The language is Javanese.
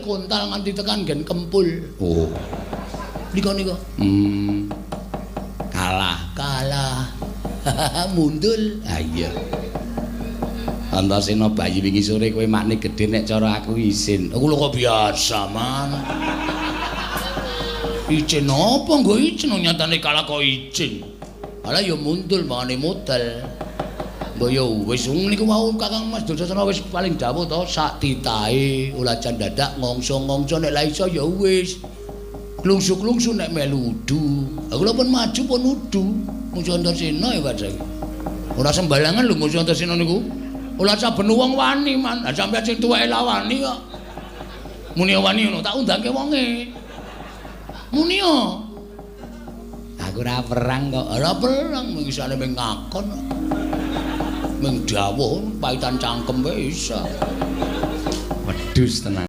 kontal nganti tekan gen kempul. Oh. Nika. Kalah. Mundul. Ah iya. Antasena bayi wingi sore kowe makne gedhe nek cara aku isin. Aku lho kok biasa, Man. Icin apa nggo icin nyatane kalah kok icin. Ala ya mundul mangane modal. Mbok ya wis niku mau Kakang Mas Dursasana wis paling dawuh to sak titahe ulajan dadak ngongso-ngongso nek la iso ya wis. Klungsu-klungsu nek melu udu. Aku lho pun maju pun udu. Musuh Antarsena ya padha. Ora sembarangan lho musuh Antarsena niku. Ora saben wong wani, Man. Lah sampeyan sing tuweke lawani kok. Muni wani ngono, tak undangke wonge. Muni yo. Aku ora perang kok. Ora perang, mengisane mung ngakon. Mung dawuh, paitan cangkem wae isa. Wedhus tenan.